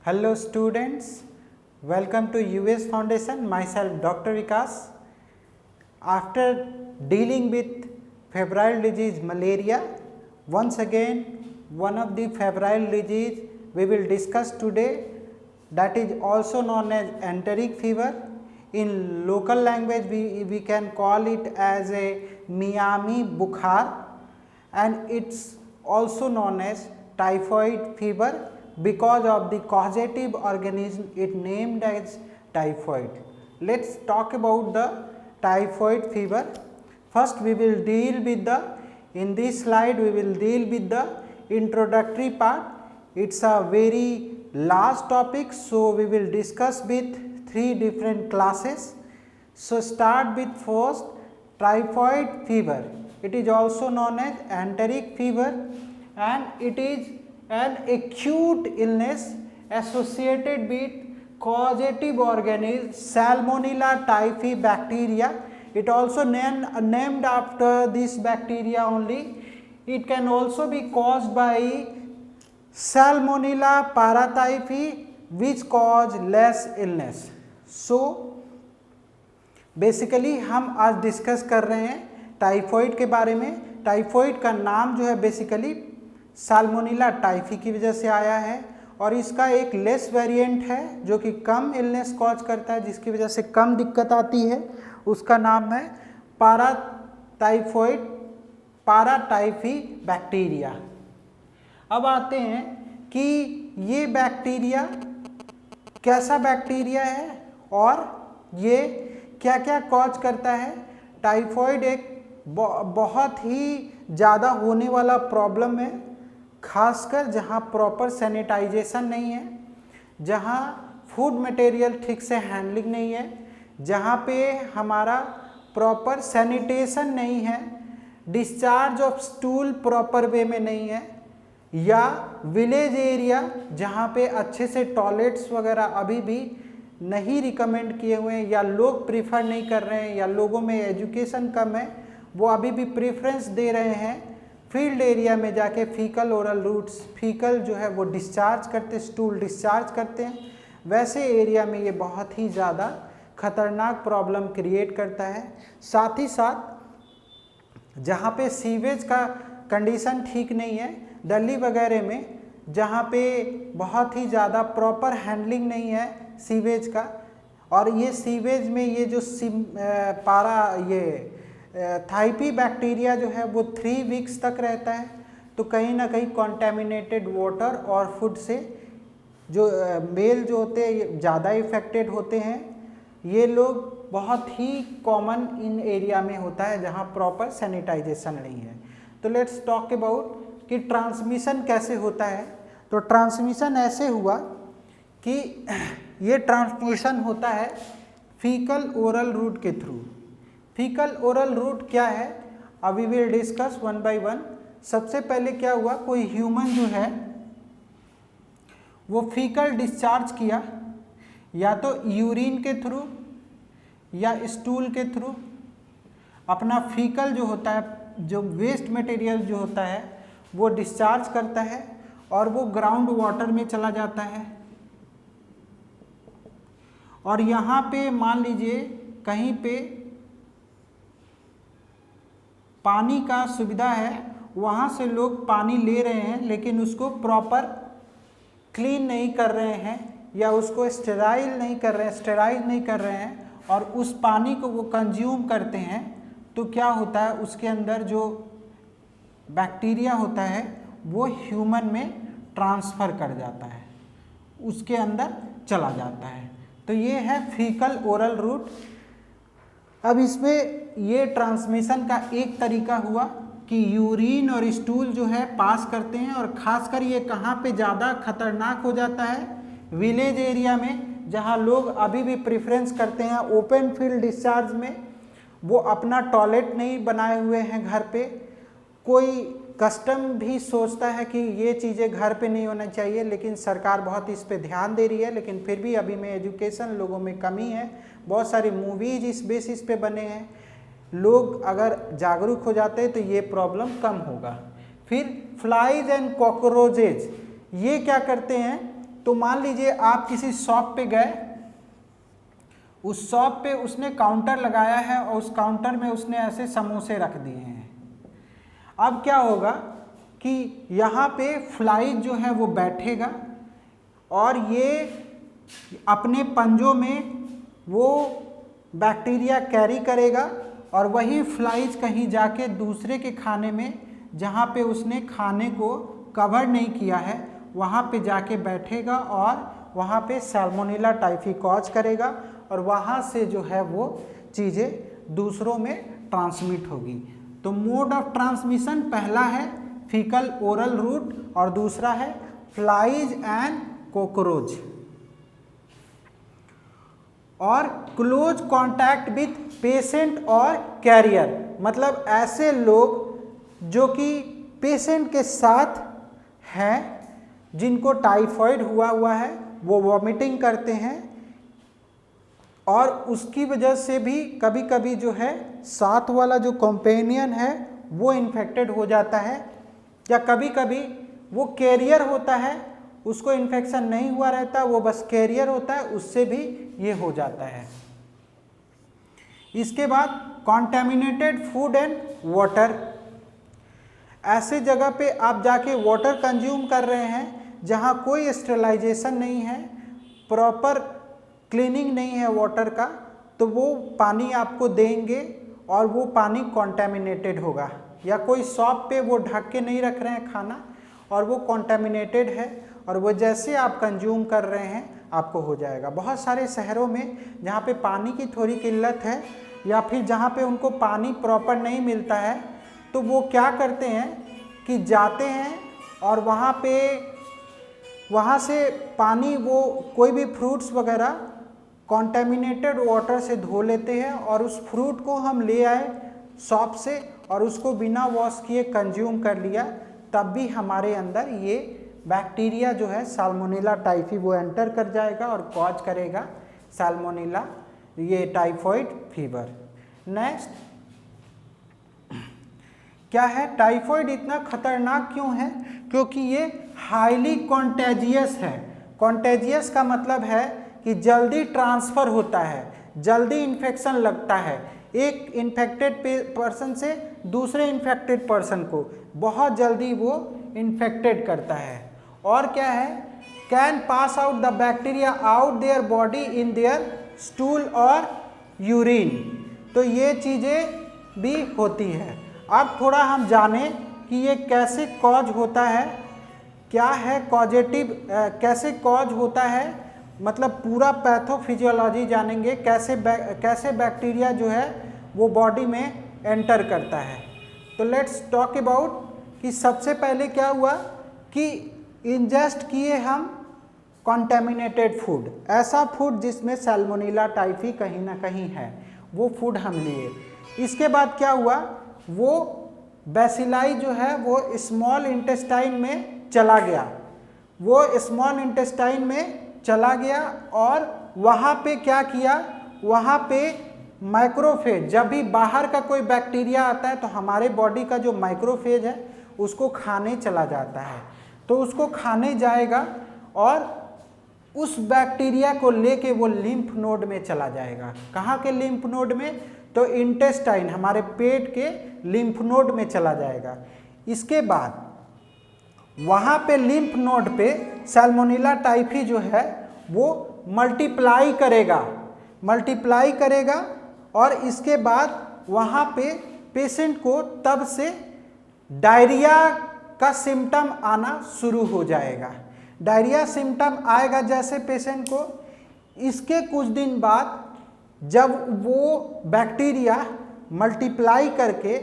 Hello students, welcome to US Foundation, myself Dr. Vikas. After dealing with febrile disease malaria, once again one of the febrile disease we will discuss today, that is also known as enteric fever. In local language we can call it as a Miami Bukhar, and it's also known as typhoid fever because of the causative organism it named as typhoid. Let's talk about the typhoid fever. First we will deal with in this slide we will deal with the introductory part. It's a very large topic, so we will discuss with 3 different classes. So start with first typhoid fever. It is also known as enteric fever, and it is an acute illness associated with causative organism Salmonella typhi bacteria. It also named after this bacteria only. It can also be caused by Salmonella paratyphi, which cause less illness. So basically हम आज discuss कर रहे हैं typhoid के बारे में। Typhoid का नाम जो है बेसिकली साल्मोनेला टाइफी की वजह से आया है, और इसका एक लेस वेरिएंट है जो कि कम इलनेस कॉज करता है, जिसकी वजह से कम दिक्कत आती है। उसका नाम है पाराटाइफी बैक्टीरिया। अब आते हैं कि ये बैक्टीरिया कैसा बैक्टीरिया है और ये क्या क्या कॉज करता है। टाइफॉइड एक बहुत ही ज़्यादा होने वाला प्रॉब्लम है, खासकर जहाँ प्रॉपर सैनिटाइजेशन नहीं है, जहाँ फूड मटेरियल ठीक से हैंडलिंग नहीं है, जहाँ पे हमारा प्रॉपर सैनिटेशन नहीं है, discharge of stool proper way में नहीं है, या विलेज एरिया जहाँ पे अच्छे से टॉयलेट्स वगैरह अभी भी नहीं रिकमेंड किए हुए हैं, या लोग प्रीफर नहीं कर रहे हैं, या लोगों में एजुकेशन कम है, वो अभी भी प्रेफरेंस दे रहे हैं फील्ड एरिया में जाके फीकल ओरल रूट्स, फीकल जो है वो डिस्चार्ज करते, स्टूल डिस्चार्ज करते हैं। वैसे एरिया में ये बहुत ही ज़्यादा खतरनाक प्रॉब्लम क्रिएट करता है। साथ ही साथ जहाँ पे सीवेज का कंडीशन ठीक नहीं है, दिल्ली वगैरह में जहाँ पे बहुत ही ज़्यादा प्रॉपर हैंडलिंग नहीं है सीवेज का, और ये सीवेज में ये जो थाइपी बैक्टीरिया जो है वो 3 वीक्स तक रहता है, तो कहीं ना कहीं कॉन्टेमिनेटेड वाटर और फूड से जो मेल जो होते हैं ज़्यादा इफेक्टेड होते हैं। ये लोग बहुत ही कॉमन इन एरिया में होता है जहाँ प्रॉपर सैनिटाइजेशन नहीं है। तो लेट्स टॉक अबाउट कि ट्रांसमिशन कैसे होता है। तो ट्रांसमिशन ऐसे हुआ कि ये ट्रांसमिशन होता है फीकल ओरल रूट के थ्रू। फीकल ओरल रूट क्या है, अभी will discuss one by one. सबसे पहले क्या हुआ, कोई ह्यूमन जो है वो फीकल डिस्चार्ज किया, या तो यूरिन के थ्रू या स्टूल के थ्रू। अपना फीकल जो होता है, जो वेस्ट मटेरियल जो होता है वो डिस्चार्ज करता है, और वो ग्राउंड वाटर में चला जाता है। और यहाँ पे मान लीजिए कहीं पे पानी का सुविधा है, वहाँ से लोग पानी ले रहे हैं, लेकिन उसको प्रॉपर क्लीन नहीं कर रहे हैं, या उसको स्टेराइल नहीं कर रहे हैं, और उस पानी को वो कंज्यूम करते हैं, तो क्या होता है उसके अंदर जो बैक्टीरिया होता है वो ह्यूमन में ट्रांसफ़र कर जाता है, उसके अंदर चला जाता है। तो ये है फीकल ओरल रूट। अब इसमें ये ट्रांसमिशन का एक तरीका हुआ कि यूरिन और स्टूल जो है पास करते हैं, और ख़ासकर ये कहाँ पे ज़्यादा खतरनाक हो जाता है, विलेज एरिया में, जहाँ लोग अभी भी प्रेफरेंस करते हैं ओपन फील्ड डिस्चार्ज में। वो अपना टॉयलेट नहीं बनाए हुए हैं घर पे, कोई कस्टम भी सोचता है कि ये चीज़ें घर पे नहीं होना चाहिए, लेकिन सरकार बहुत इस पे ध्यान दे रही है, लेकिन फिर भी अभी में एजुकेशन लोगों में कमी है। बहुत सारी मूवीज इस बेसिस पे बने हैं, लोग अगर जागरूक हो जाते हैं तो ये प्रॉब्लम कम होगा। फिर फ्लाइज एंड कॉकरोचेज, ये क्या करते हैं तो मान लीजिए आप किसी शॉप पे गए, उस शॉप पे उसने काउंटर लगाया है और उस काउंटर में उसने ऐसे समोसे रख दिए हैं। अब क्या होगा कि यहाँ पे फ्लाई जो है वो बैठेगा और ये अपने पंजों में वो बैक्टीरिया कैरी करेगा और वही फ्लाइज कहीं जाके दूसरे के खाने में, जहाँ पे उसने खाने को कवर नहीं किया है, वहाँ पे जाके बैठेगा और वहाँ पे सैल्मोनेला टाइफी कॉज करेगा और वहाँ से जो है वो चीज़ें दूसरों में ट्रांसमिट होगी। तो मोड ऑफ ट्रांसमिशन पहला है फीकल ओरल रूट और दूसरा है फ्लाइज एंड कॉकरोच। और क्लोज कांटेक्ट विथ पेशेंट और कैरियर, मतलब ऐसे लोग जो कि पेशेंट के साथ हैं, जिनको टाइफाइड हुआ है, वो वॉमिटिंग करते हैं और उसकी वजह से भी कभी कभी जो है साथ वाला जो कंपेनियन है वो इन्फेक्टेड हो जाता है, या कभी कभी वो कैरियर होता है, उसको इन्फेक्शन नहीं हुआ रहता, वो बस कैरियर होता है, उससे भी ये हो जाता है। इसके बाद कॉन्टेमिनेटेड फूड एंड वाटर, ऐसे जगह पे आप जाके वाटर कंज्यूम कर रहे हैं जहाँ कोई स्टेरिलाइजेशन नहीं है, प्रॉपर क्लीनिंग नहीं है वाटर का, तो वो पानी आपको देंगे और वो पानी कॉन्टेमिनेटेड होगा। या कोई शॉप पे वो ढक के नहीं रख रहे हैं खाना और वो कॉन्टेमिनेटेड है और वो जैसे आप कंज्यूम कर रहे हैं आपको हो जाएगा। बहुत सारे शहरों में जहाँ पे पानी की थोड़ी किल्लत है या फिर जहाँ पे उनको पानी प्रॉपर नहीं मिलता है, तो वो क्या करते हैं कि जाते हैं और वहाँ से पानी, वो कोई भी फ्रूट्स वगैरह कॉन्टेमिनेटेड वाटर से धो लेते हैं और उस फ्रूट को हम ले आए शॉप से और उसको बिना वॉश किए कंज्यूम कर लिया, तब भी हमारे अंदर ये बैक्टीरिया जो है साल्मोनेला टाइफी वो एंटर कर जाएगा और कॉज करेगा साल्मोनेला ये टाइफॉइड फीवर। नेक्स्ट क्या है, टाइफॉइड इतना खतरनाक क्यों है? क्योंकि ये हाईली कॉन्टेजियस है। कॉन्टेजियस का मतलब है कि जल्दी ट्रांसफ़र होता है, जल्दी इन्फेक्शन लगता है, एक इन्फेक्टेड पर्सन से दूसरे इन्फेक्टेड पर्सन को बहुत जल्दी वो इन्फेक्टेड करता है। और क्या है, can pass out the bacteria out their body in their stool और यूरिन, तो ये चीज़ें भी होती है। अब थोड़ा हम जानें कि ये कैसे कॉज होता है, क्या है कॉजेटिव, कैसे कॉज होता है, मतलब पूरा पैथोफिजियोलॉजी जानेंगे, कैसे बैक्टीरिया जो है वो बॉडी में एंटर करता है। तो लेट्स टॉक अबाउट कि सबसे पहले क्या हुआ कि इंजेस्ट किए हम कॉन्टेमिनेटेड फूड, ऐसा फूड जिसमें सैल्मोनेला टाइफी कहीं ना कहीं है, वो फूड हम लिए। इसके बाद क्या हुआ, वो बैसिलाई जो है वो स्मॉल इंटेस्टाइन में चला गया, वो स्मॉल इंटेस्टाइन में चला गया और वहाँ पे क्या किया, वहाँ पे माइक्रोफेज, जब भी बाहर का कोई बैक्टीरिया आता है तो हमारे बॉडी का जो माइक्रोफेज है उसको खाने चला जाता है, तो उसको खाने जाएगा और उस बैक्टीरिया को लेके वो लिम्फ नोड में चला जाएगा। कहाँ के लिम्फ नोड में? तो इंटेस्टाइन, हमारे पेट के लिम्फ नोड में चला जाएगा। इसके बाद वहाँ पे लिम्फ नोड पे सैल्मोनेला टाइफी जो है वो मल्टीप्लाई करेगा और इसके बाद वहाँ पे पेशेंट को तब से डायरिया का सिम्टम आना शुरू हो जाएगा। डायरिया सिम्टम आएगा जैसे पेशेंट को, इसके कुछ दिन बाद जब वो बैक्टीरिया मल्टीप्लाई करके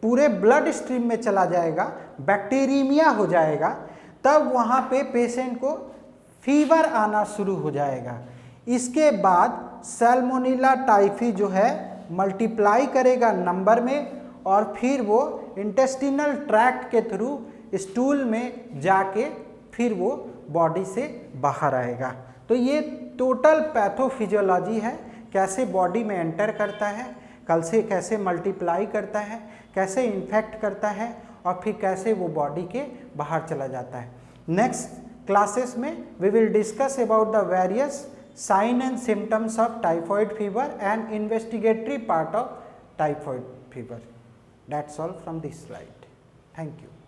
पूरे ब्लड स्ट्रीम में चला जाएगा, बैक्टीरीमिया हो जाएगा, तब वहाँ पे पेशेंट को फीवर आना शुरू हो जाएगा। इसके बाद सैल्मोनेला टाइफी जो है मल्टीप्लाई करेगा नंबर में और फिर वो इंटेस्टिनल ट्रैक्ट के थ्रू स्टूल में जाके फिर वो बॉडी से बाहर आएगा। तो ये टोटल पैथोफिजियोलॉजी है, कैसे बॉडी में एंटर करता है, कल से कैसे मल्टीप्लाई करता है, कैसे इन्फेक्ट करता है और फिर कैसे वो बॉडी के बाहर चला जाता है। नेक्स्ट क्लासेस में we will discuss about the various sign and symptoms of typhoid fever and investigatory part of typhoid fever. That's all from this slide. Thank you.